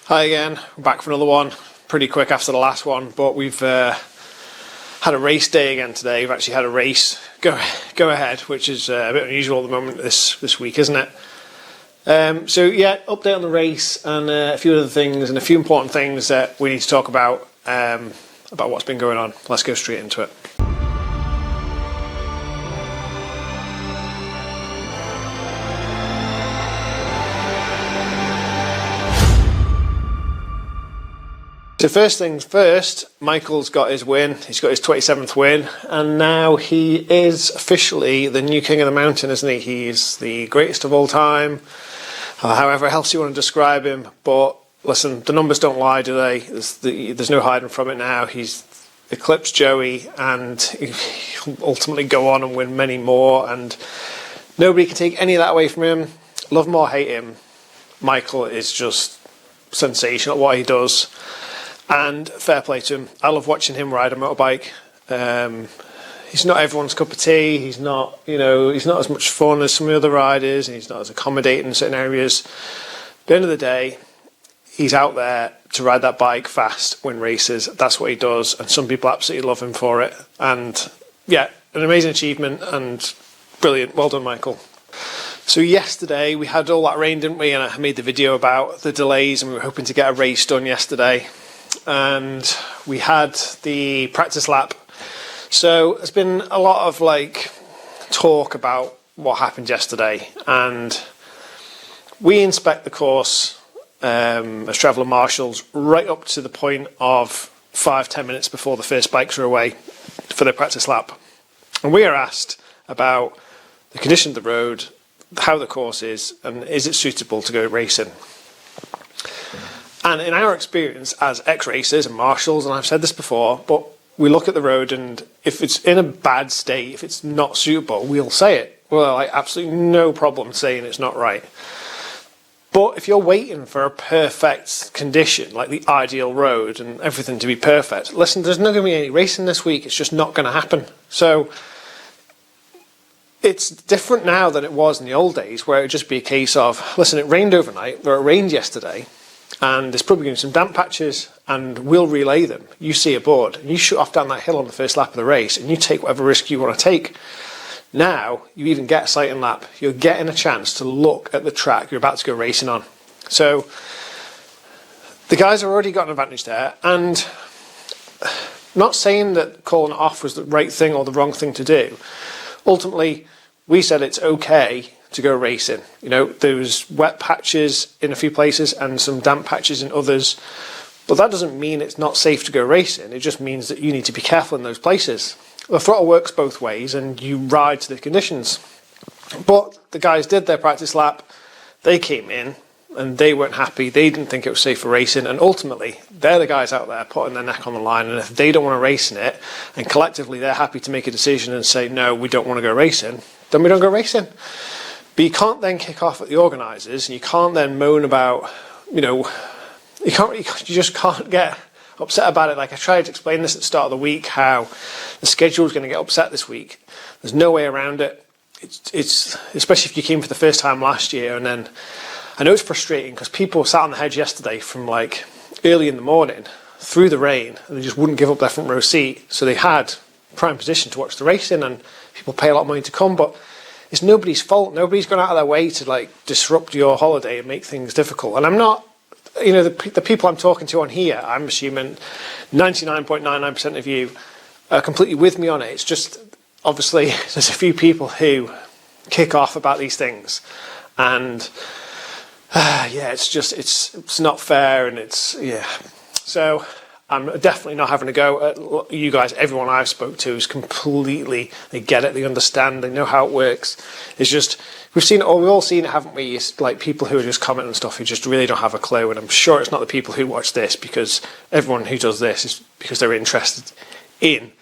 Hi again, we're back for another one. Pretty quick after the last one, but we've had a race day again today. We've actually had a race go ahead, which is a bit unusual at the moment this week, isn't it? So yeah, update on the race and a few other things and a few important things that we need to talk about what's been going on. Let's go straight into it. So first things first, Michael's got his win. He's got his 27th win, and now he is officially the new king of the mountain, isn't he? He's the greatest of all time, however else you want to describe him. But listen, the numbers don't lie, do they? There's no hiding from it now. He's eclipsed Joey, and he'll ultimately go on and win many more, and nobody can take any of that away from him. Love him or hate him, Michael is just sensational at what he does. And fair play to him. I love watching him ride a motorbike. He's not everyone's cup of tea. He's not as much fun as some of the other riders, and he's not as accommodating in certain areas. At the end of the day, he's out there to ride that bike fast, win races. That's what he does, and some people absolutely love him for it. And yeah, an amazing achievement and brilliant. Well done, Michael. So yesterday we had all that rain, didn't we? And I made the video about the delays, and we were hoping to get a race done yesterday. And we had the practice lap. So there's been a lot of talk about what happened yesterday, and we inspect the course as traveller marshals right up to the point of 5-10 minutes before the first bikes are away for their practice lap, and we are asked about the condition of the road, how the course is, and is it suitable to go racing. And in our experience as ex-racers and marshals, and I've said this before, but we look at the road, and if it's in a bad state, if it's not suitable, we'll say it. Well, absolutely no problem saying it's not right. But if you're waiting for a perfect condition, like the ideal road and everything to be perfect, listen, there's not going to be any racing this week. It's just not going to happen. So it's different now than it was in the old days, where it would just be a case of, listen, it rained overnight, or it rained yesterday, and there's probably going to be some damp patches, and we'll relay them. You see a board, and you shoot off down that hill on the first lap of the race, and you take whatever risk you want to take. Now, you even get a sighting lap. You're getting a chance to look at the track you're about to go racing on. So, the guys have already got an advantage there, and not saying that calling it off was the right thing or the wrong thing to do. Ultimately, we said it's okay to go racing. There was wet patches in a few places and some damp patches in others, but that doesn't mean it's not safe to go racing. It just means that you need to be careful in those places. The throttle works both ways, and you ride to the conditions. But the guys did their practice lap, they came in and they weren't happy, they didn't think it was safe for racing, and ultimately they're the guys out there putting their neck on the line, and if they don't want to race in it, and collectively they're happy to make a decision and say, no, we don't want to go racing, then we don't go racing. But you can't then kick off at the organisers, and you can't then moan about, you just can't get upset about it. Like I tried to explain this at the start of the week, how the schedule is going to get upset this week. There's no way around it. It's especially if you came for the first time last year, and then I know it's frustrating because people sat on the hedge yesterday from early in the morning through the rain, and they just wouldn't give up their front row seat. So they had prime position to watch the racing, and people pay a lot of money to come, but it's nobody's fault. Nobody's gone out of their way to disrupt your holiday and make things difficult. And I'm not, the people I'm talking to on here, I'm assuming 99.99% of you are completely with me on it. It's just, obviously, there's a few people who kick off about these things. And, it's not fair, and So I'm definitely not having a go at you guys. Everyone I've spoke to is completely, they get it, they understand, they know how it works. It's just, we've all seen it, haven't we? It's people who are just commenting and stuff who just really don't have a clue, and I'm sure it's not the people who watch this, because everyone who does this is because they're interested in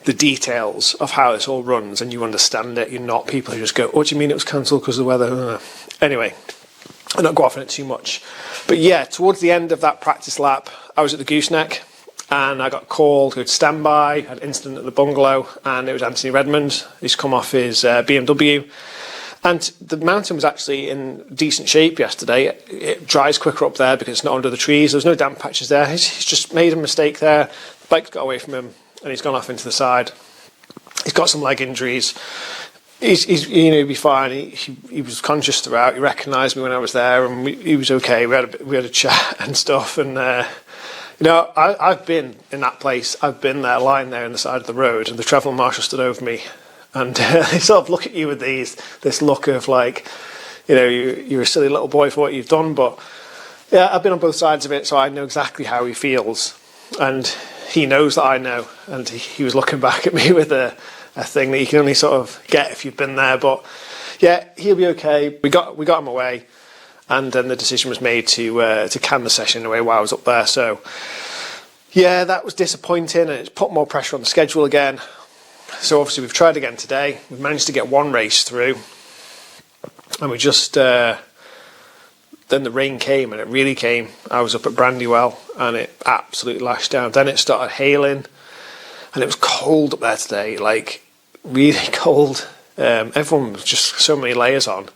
the details of how this all runs, and you understand it. You're not people who just go, what do you mean it was cancelled because of the weather? Anyway, I'll not go off on it too much. But yeah, towards the end of that practice lap, I was at the gooseneck, and I got called to stand by, had an incident at the bungalow, and it was Anthony Redmond. He's come off his BMW, And the mountain was actually in decent shape yesterday. It dries quicker up there because it's not under the trees. There was no damp patches there. He's just made a mistake there. The bike's got away from him and he's gone off into the side. He's got some leg injuries. He'll be fine. He was conscious throughout. He recognised me when I was there, and he was okay. We had a chat and stuff. And I've been in that place. I've been there, lying there in the side of the road, and the travel marshal stood over me, and they sort of look at you with this look of like, you're a silly little boy for what you've done. But yeah, I've been on both sides of it, so I know exactly how he feels, and he knows that I know. And he was looking back at me with a thing that you can only sort of get if you've been there. But yeah, he'll be okay. We got him away, and then the decision was made to can the session away while I was up there. So yeah, that was disappointing, and it's put more pressure on the schedule again. So obviously we've tried again today. We've managed to get one race through, and we just then the rain came, and it really came. I was up at Brandywell, and it absolutely lashed down. Then it started hailing, and it was cold up there today, like really cold. Everyone was just so many layers on.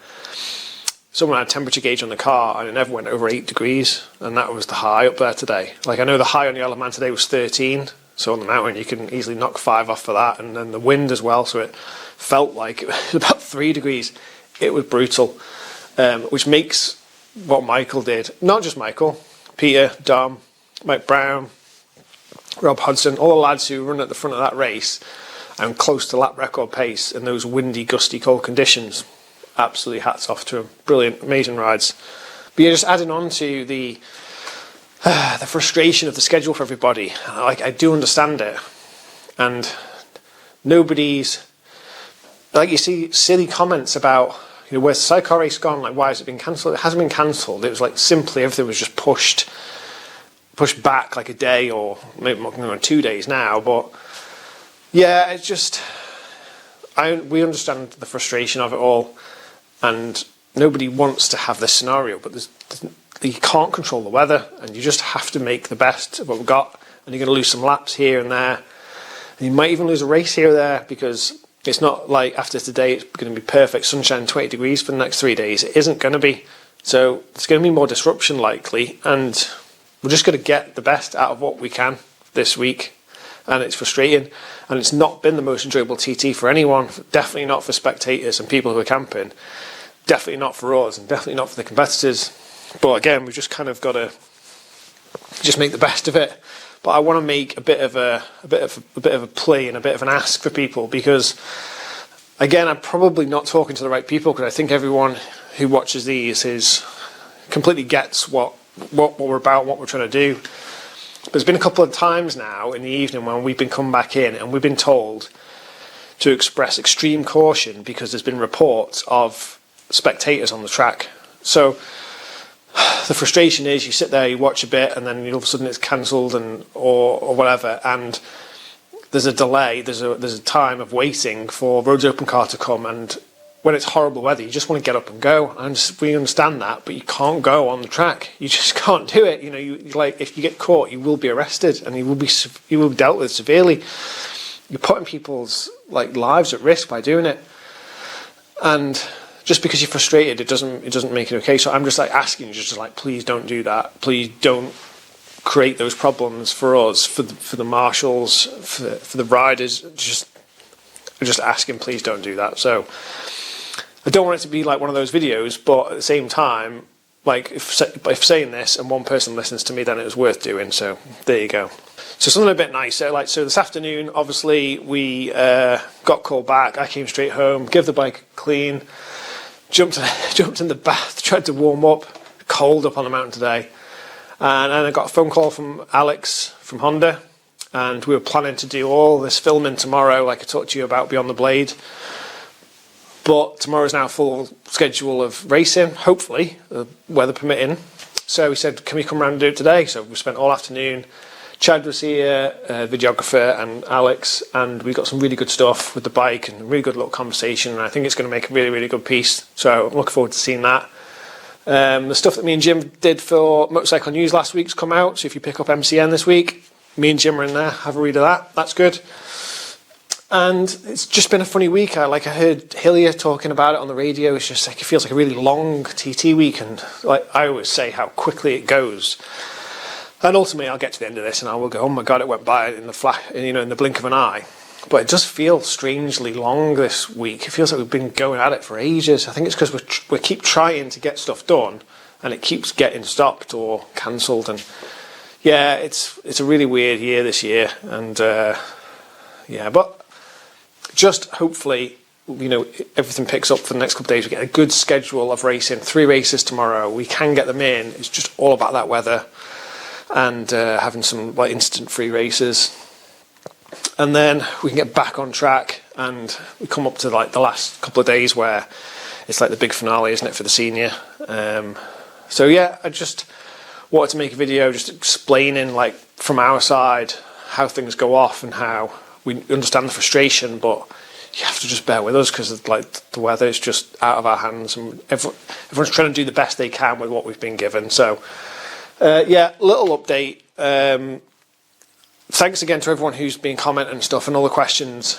Someone had a temperature gauge on the car, and it never went over 8 degrees, and that was the high up there today. Like, I know the high on the Isle of Man today was 13, so on the mountain you can easily knock 5 off for that, and then the wind as well, so it felt like it was about 3 degrees. It was brutal, which makes what Michael did, not just Michael, Peter, Dom, Mike Brown, Rob Hodgson, all the lads who run at the front of that race and close to lap record pace in those windy, gusty, cold conditions. Absolutely hats off to them. Brilliant, amazing rides. But yeah, just adding on to the frustration of the schedule for everybody. Like, I do understand it, and nobody's, like, you see silly comments about, where's the sidecar race gone? Like, why has it been cancelled? It hasn't been cancelled. It was like simply everything was just pushed back like a day, or maybe 2 days now. But yeah, it's just, we understand the frustration of it all, and nobody wants to have this scenario, but you can't control the weather, and you just have to make the best of what we've got. And you're going to lose some laps here and there, and you might even lose a race here or there, because it's not like after today it's going to be perfect sunshine, 20 degrees for the next 3 days. It isn't going to be. So there's going to be more disruption likely, and we're just going to get the best out of what we can this week. And it's frustrating, and it's not been the most enjoyable TT for anyone. Definitely not for spectators and people who are camping. Definitely not for us, and definitely not for the competitors. But again, we've just kind of got to just make the best of it. But I want to make a bit of a plea and a bit of an ask for people, because again, I'm probably not talking to the right people, because I think everyone who watches these completely gets what we're about, what we're trying to do. But there's been a couple of times now in the evening when we've been come back in and we've been told to express extreme caution because there's been reports of spectators on the track. So the frustration is, you sit there, you watch a bit, and then all of a sudden it's cancelled or whatever, and there's a delay, there's a time of waiting for Roads Open Car to come, and when it's horrible weather, you just want to get up and go. We understand that, but you can't go on the track. You just can't do it. If you get caught, you will be arrested, and you will be dealt with severely. You're putting people's lives at risk by doing it, and just because you're frustrated, it doesn't make it okay. So I'm just asking you, please don't do that. Please don't create those problems for us, for the marshals, for the riders. Just asking, please don't do that. So I don't want it to be like one of those videos, but at the same time, if saying this and one person listens to me, then it was worth doing. So there you go. So something a bit nicer. So this afternoon, obviously, we got called back. I came straight home, gave the bike a clean, jumped in the bath, tried to warm up. Cold up on the mountain today, and I got a phone call from Alex from Honda, and we were planning to do all this filming tomorrow, like I talked to you about Beyond the Blade. But tomorrow's now a full schedule of racing, hopefully, weather permitting. So we said, can we come around and do it today? So we spent all afternoon. Chad was here, videographer, and Alex, and we got some really good stuff with the bike and a really good little conversation, and I think it's going to make a really, really good piece. So I'm looking forward to seeing that. The stuff that me and Jim did for Motorcycle News last week's come out, so if you pick up MCN this week, me and Jim are in there, have a read of that, that's good. And it's just been a funny week. I heard Hillier talking about it on the radio. It's just like, it feels like a really long TT week, and like I always say, how quickly it goes. And ultimately, I'll get to the end of this, and I will go, oh my god, it went by in the in the blink of an eye. But it does feel strangely long this week. It feels like we've been going at it for ages. I think it's because we keep trying to get stuff done, and it keeps getting stopped or cancelled. And yeah, it's a really weird year this year. And yeah, but just hopefully, everything picks up for the next couple of days. We get a good schedule of racing. 3 races tomorrow. We can get them in. It's just all about that weather and having some instant free races. And then we can get back on track, and we come up to the last couple of days where it's like the big finale, isn't it, for the senior? So yeah, I just wanted to make a video just explaining from our side how things go off and how we understand the frustration, but you have to just bear with us because the weather is just out of our hands, and everyone's trying to do the best they can with what we've been given. So yeah, little update. Thanks again to everyone who's been commenting and stuff and all the questions.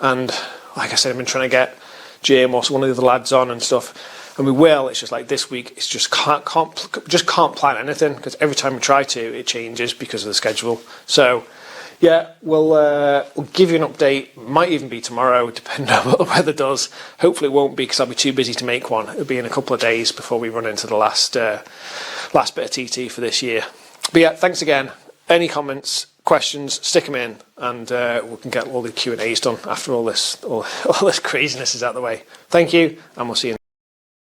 And like I said, I've been trying to get Jim or one of the other lads on and stuff. And we will. It's just like this week, it's just can't plan anything, because every time we try to, it changes because of the schedule. So yeah, we'll give you an update. Might even be tomorrow, depending on what the weather does. Hopefully it won't be, because I'll be too busy to make one. It'll be in a couple of days before we run into the last bit of TT for this year. But yeah, thanks again. Any comments, questions, stick them in, and we can get all the Q&As done after all this craziness is out of the way. Thank you, and we'll see you.